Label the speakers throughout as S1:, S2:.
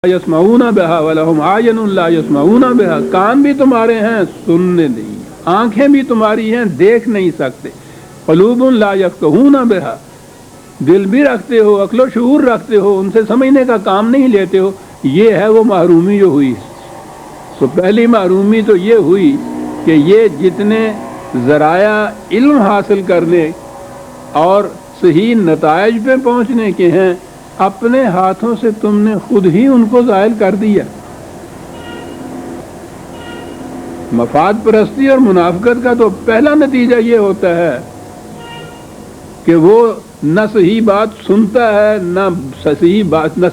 S1: یسمعون بہا ولہم اعین لا یسمعون بہا، کان بھی تمہارے ہیں سننے نہیں، آنکھیں بھی تمہاری ہیں دیکھ نہیں سکتے، قلوب لا یفقہون بہا، دل بھی رکھتے ہو، عقل و شعور رکھتے ہو، ان سے سمجھنے کا کام نہیں لیتے ہو۔ یہ ہے وہ محرومی جو ہوئی۔ تو پہلی محرومی تو یہ ہوئی کہ یہ جتنے ذرائع علم حاصل کرنے اور صحیح نتائج پہ پہنچنے کے ہیں، اپنے ہاتھوں سے تم نے خود ہی ان کو زائل کر دیا۔ مفاد پرستی اور منافقت کا تو پہلا نتیجہ یہ ہوتا ہے کہ وہ نہ صحیح بات سنتا ہے، نہ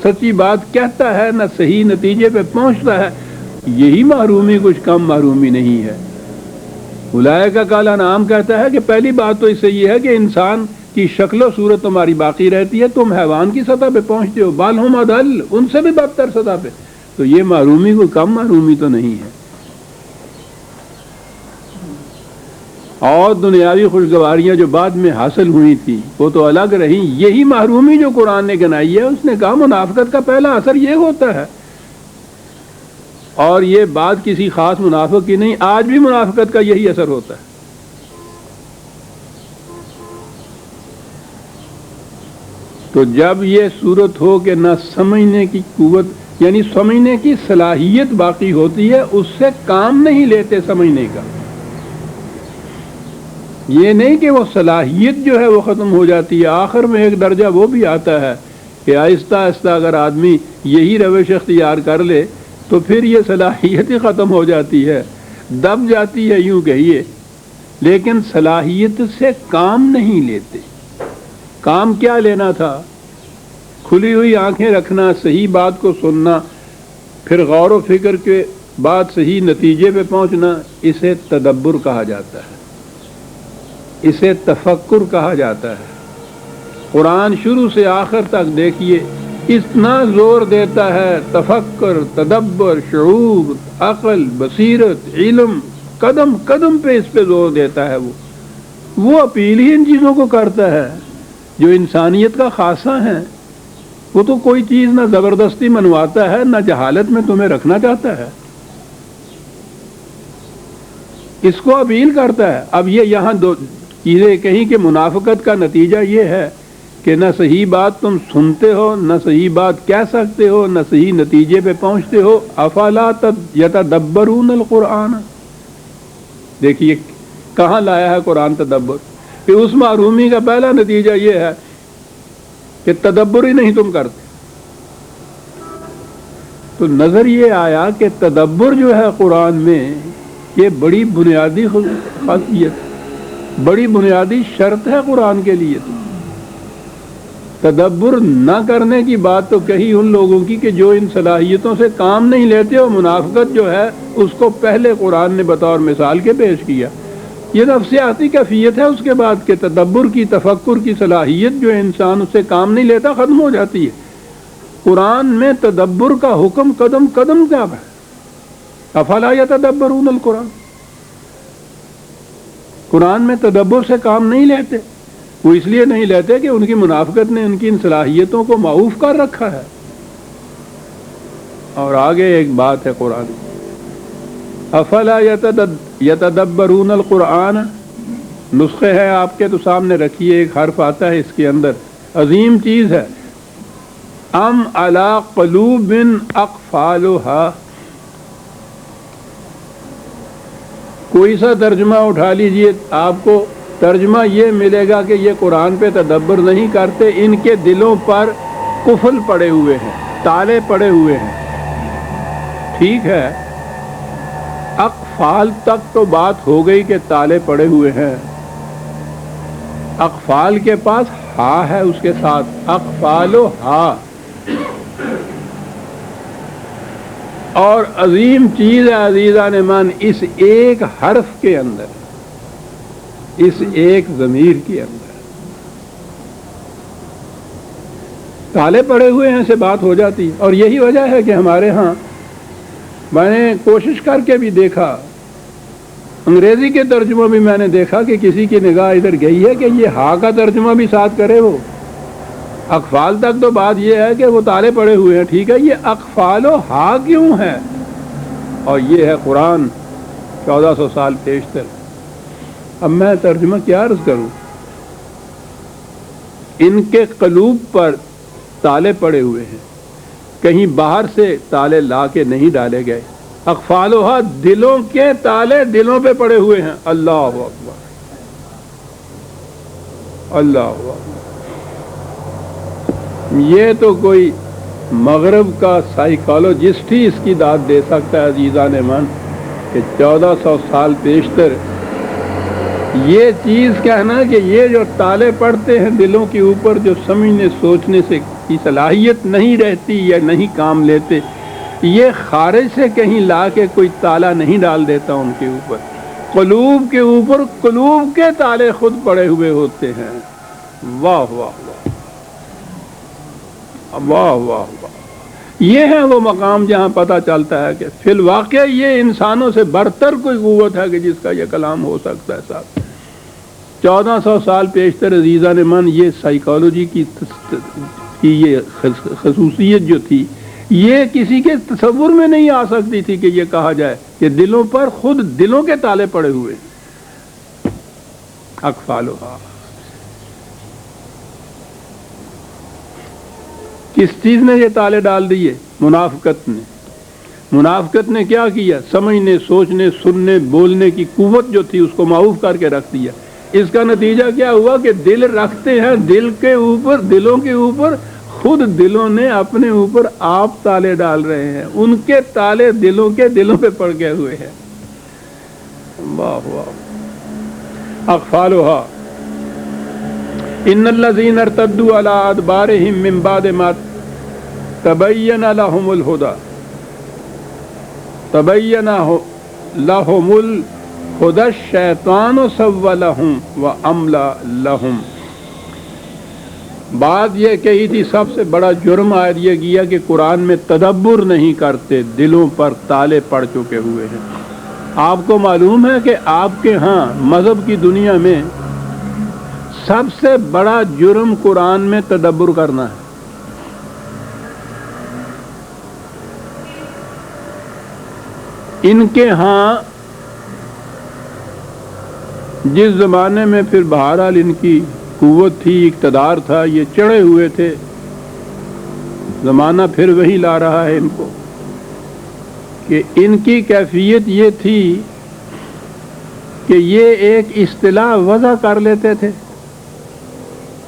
S1: سچی بات کہتا ہے، نہ صحیح نتیجے پہ پہنچتا ہے۔ یہی محرومی کچھ کم محرومی نہیں ہے۔ اولئک کال انعام کہتا ہے کہ پہلی بات تو اس سے یہ ہے کہ انسان کی شکل و صورت تمہاری باقی رہتی ہے، تم حیوان کی سطح پہ پہنچتے ہو، بل ہم اضل، ان سے بھی بدتر سطح پہ۔ تو یہ محرومی کوئی کم محرومی تو نہیں ہے۔ اور دنیاوی خوشگواریاں جو بعد میں حاصل ہوئی تھی وہ تو الگ رہیں، یہی محرومی جو قرآن نے گنائی ہے، اس نے کہا منافقت کا پہلا اثر یہ ہوتا ہے۔ اور یہ بات کسی خاص منافق کی نہیں، آج بھی منافقت کا یہی اثر ہوتا ہے۔ تو جب یہ صورت ہو کہ نہ سمجھنے کی قوت یعنی سمجھنے کی صلاحیت باقی ہوتی ہے، اس سے کام نہیں لیتے سمجھنے کا۔ یہ نہیں کہ وہ صلاحیت جو ہے وہ ختم ہو جاتی ہے، آخر میں ایک درجہ وہ بھی آتا ہے کہ آہستہ آہستہ اگر آدمی یہی روش اختیار کر لے تو پھر یہ صلاحیت ہی ختم ہو جاتی ہے، دب جاتی ہے یوں کہیے، لیکن صلاحیت سے کام نہیں لیتے۔ کام کیا لینا تھا؟ کھلی ہوئی آنکھیں رکھنا، صحیح بات کو سننا، پھر غور و فکر کے بعد صحیح نتیجے پہ پہنچنا، اسے تدبر کہا جاتا ہے، اسے تفکر کہا جاتا ہے۔ قرآن شروع سے آخر تک دیکھیے اتنا زور دیتا ہے، تفکر، تدبر، شعور، عقل، بصیرت، علم، قدم قدم پہ اس پہ زور دیتا ہے۔ وہ اپیل ہی ان چیزوں کو کرتا ہے جو انسانیت کا خاصہ ہیں۔ وہ تو کوئی چیز نہ زبردستی منواتا ہے، نہ جہالت میں تمہیں رکھنا چاہتا ہے، اس کو اپیل کرتا ہے۔ اب یہ یہاں دو چیزیں کہیں کہ منافقت کا نتیجہ یہ ہے کہ نہ صحیح بات تم سنتے ہو، نہ صحیح بات کہہ سکتے ہو، نہ صحیح نتیجے پہ پہنچتے ہو۔ افلا یتدبرون القرآن، دیکھیے کہاں لایا ہے قرآن تدبر، کہ اس محرومی کا پہلا نتیجہ یہ ہے کہ تدبر ہی نہیں تم کرتے۔ تو نظر یہ آیا کہ تدبر جو ہے قرآن میں یہ بڑی بنیادی خاصیت، بڑی بنیادی شرط ہے قرآن کے لیے۔ تدبر نہ کرنے کی بات تو کہی ان لوگوں کی کہ جو ان صلاحیتوں سے کام نہیں لیتے، اور منافقت جو ہے اس کو پہلے قرآن نے بطور مثال کے پیش کیا۔ یہ نفسیاتی کیفیت ہے اس کے بعد کہ تدبر کی، تفکر کی صلاحیت جو انسان اس سے کام نہیں لیتا ختم ہو جاتی ہے۔ قرآن میں تدبر کا حکم قدم قدم کیا ہے؟ افلا یتدبرون القرآن، قرآن میں تدبر سے کام نہیں لیتے۔ وہ اس لیے نہیں لیتے کہ ان کی منافقت نے ان کی ان صلاحیتوں کو معوف کر رکھا ہے۔ اور آگے ایک بات ہے قرآن، افلا یتدبرون القرآن، نسخے ہیں آپ کے تو سامنے رکھیے، ایک حرف آتا ہے اس کے اندر، عظیم چیز ہے، ام علی قلوب اقفالها، کوئی سا ترجمہ اٹھا لیجئے، آپ کو ترجمہ یہ ملے گا کہ یہ قرآن پہ تدبر نہیں کرتے، ان کے دلوں پر قفل پڑے ہوئے ہیں، تالے پڑے ہوئے ہیں۔ ٹھیک ہے، اقفال تک تو بات ہو گئی کہ تالے پڑے ہوئے ہیں، اقفال کے پاس ہا ہے اس کے ساتھ، اقفال و ہا، اور عظیم چیز ہے عزیزان من اس ایک حرف کے اندر، اس ایک ضمیر کے اندر تالے پڑے ہوئے ہیں سے بات ہو جاتی۔ اور یہی وجہ ہے کہ ہمارے ہاں میں نے کوشش کر کے بھی دیکھا، انگریزی کے ترجمہ بھی میں نے دیکھا کہ کسی کی نگاہ ادھر گئی ہے کہ یہ ہا کا ترجمہ بھی ساتھ کرے وہ، اقفال تک تو بات یہ ہے کہ وہ تالے پڑے ہوئے ہیں، ٹھیک ہے، یہ اقفال و ہا کیوں ہے؟ اور یہ ہے قرآن 1400 سال پیشتر۔ اب میں ترجمہ کیا عرض کروں؟ ان کے قلوب پر تالے پڑے ہوئے ہیں، کہیں باہر سے تالے لا کے نہیں ڈالے گئے۔ اقفالها دلوں کے تالے دلوں پہ پڑے ہوئے ہیں۔ اللہ اکبر، اللہ اکبر۔ یہ تو کوئی مغرب کا سائیکالوجسٹ ہی اس کی داد دے سکتا ہے عزیزان من، کہ 1400 سال پیشتر یہ چیز کہنا کہ یہ جو تالے پڑتے ہیں دلوں کے اوپر، جو سمجھنے سوچنے سے کی صلاحیت نہیں رہتی یا نہیں کام لیتے، یہ خارج سے کہیں لا کے کوئی تالا نہیں ڈال دیتا ان کے اوپر، قلوب کے اوپر قلوب کے تالے خود پڑے ہوئے ہوتے ہیں۔ واہ واہ واہ واہ واہ واہ۔ یہ ہے وہ مقام جہاں پتہ چلتا ہے کہ فی الواقع یہ انسانوں سے برتر کوئی قوت ہے کہ جس کا یہ کلام ہو سکتا ہے۔ صاحب 1400 سال پیشتر عزیزان من، یہ سائیکالوجی کی یہ خصوصیت جو تھی، یہ کسی کے تصور میں نہیں آ سکتی تھی کہ یہ کہا جائے کہ دلوں پر خود دلوں کے تالے پڑے ہوئے۔ اقفالها، کس چیز نے یہ تالے ڈال دیے؟ منافقت نے۔ منافقت نے کیا کیا؟ سمجھنے سوچنے سننے بولنے کی قوت جو تھی اس کو معوف کر کے رکھ دیا۔ اس کا نتیجہ کیا ہوا کہ دل رکھتے ہیں، دل کے اوپر دلوں کے اوپر خود دلوں نے اپنے اوپر آپ تالے ڈال رہے ہیں، ان کے تالے دلوں کے دلوں پہ پڑ گئے ہوئے ہیں۔ واہ واہ۔ اقفالها ان الذين ارتدوا على ادبارهم من بعد ما تبين لهم الهدى الشیطان سول لهم واملا لهم۔ بات یہ کہی تھی سب سے بڑا جرم عائد یہ کیا کہ قرآن میں تدبر نہیں کرتے، دلوں پر تالے پڑ چکے ہوئے ہیں۔ آپ کو معلوم ہے کہ آپ کے ہاں مذہب کی دنیا میں سب سے بڑا جرم قرآن میں تدبر کرنا ہے۔ ان کے ہاں جس زمانے میں پھر بہرحال ان کی قوت تھی، اقتدار تھا، یہ چڑھے ہوئے تھے، زمانہ پھر وہی لا رہا ہے ان کو، کہ ان کی کیفیت یہ تھی کہ یہ ایک اصطلاح وضع کر لیتے تھے،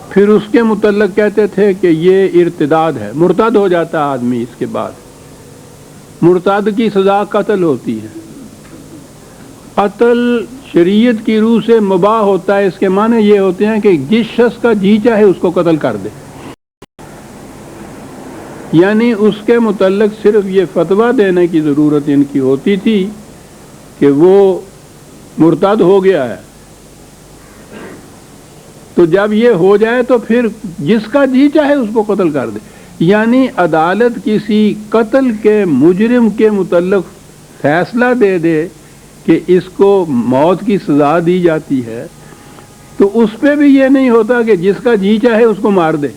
S1: پھر اس کے متعلق کہتے تھے کہ یہ ارتداد ہے، مرتد ہو جاتا آدمی۔ اس کے بعد مرتد کی سزا قتل ہوتی ہے۔ قتل شریعت کی روح سے مباح ہوتا ہے، اس کے معنی یہ ہوتے ہیں کہ جس شخص کا جی چاہے اس کو قتل کر دے، یعنی اس کے متعلق صرف یہ فتویٰ دینے کی ضرورت ان کی ہوتی تھی کہ وہ مرتد ہو گیا ہے، تو جب یہ ہو جائے تو پھر جس کا جی چاہے اس کو قتل کر دے۔ یعنی عدالت کسی قتل کے مجرم کے متعلق فیصلہ دے دے کہ اس کو موت کی سزا دی جاتی ہے، تو اس پہ بھی یہ نہیں ہوتا کہ جس کا جی چاہے اس کو مار دے۔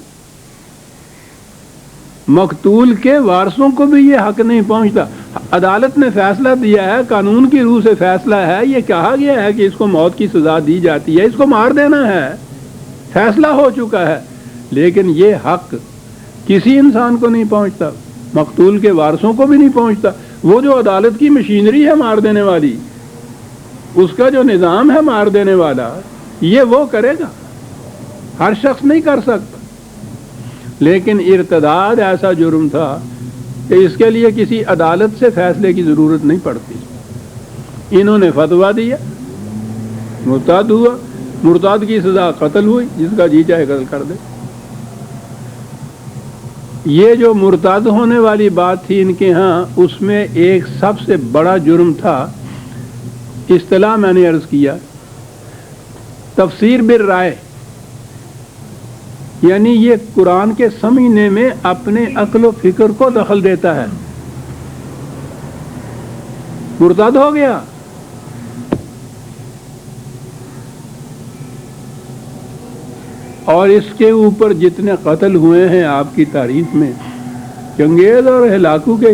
S1: مقتول کے وارثوں کو بھی یہ حق نہیں پہنچتا۔ عدالت نے فیصلہ دیا ہے، قانون کی روح سے فیصلہ ہے، یہ کہا گیا ہے کہ اس کو موت کی سزا دی جاتی ہے، اس کو مار دینا ہے، فیصلہ ہو چکا ہے، لیکن یہ حق کسی انسان کو نہیں پہنچتا، مقتول کے وارثوں کو بھی نہیں پہنچتا۔ وہ جو عدالت کی مشینری ہے مار دینے والی، اس کا جو نظام ہے مار دینے والا، یہ وہ کرے گا، ہر شخص نہیں کر سکتا۔ لیکن ارتداد ایسا جرم تھا کہ اس کے لیے کسی عدالت سے فیصلے کی ضرورت نہیں پڑتی۔ انہوں نے فتویٰ دیا، مرتد ہوا، مرتد کی سزا قتل ہوئی، جس کا جی چاہے قتل کر دے۔ یہ جو مرتد ہونے والی بات تھی ان کے ہاں، اس میں ایک سب سے بڑا جرم تھا، اصطلاح میں نے عرض کیا، تفسیر بالرائے، یعنی یہ قرآن کے سمجھنے میں اپنے عقل و فکر کو دخل دیتا ہے۔ مرتد ہو گیا، اور اس کے اوپر جتنے قتل ہوئے ہیں آپ کی تاریخ میں، چنگیز اور ہلاکو کے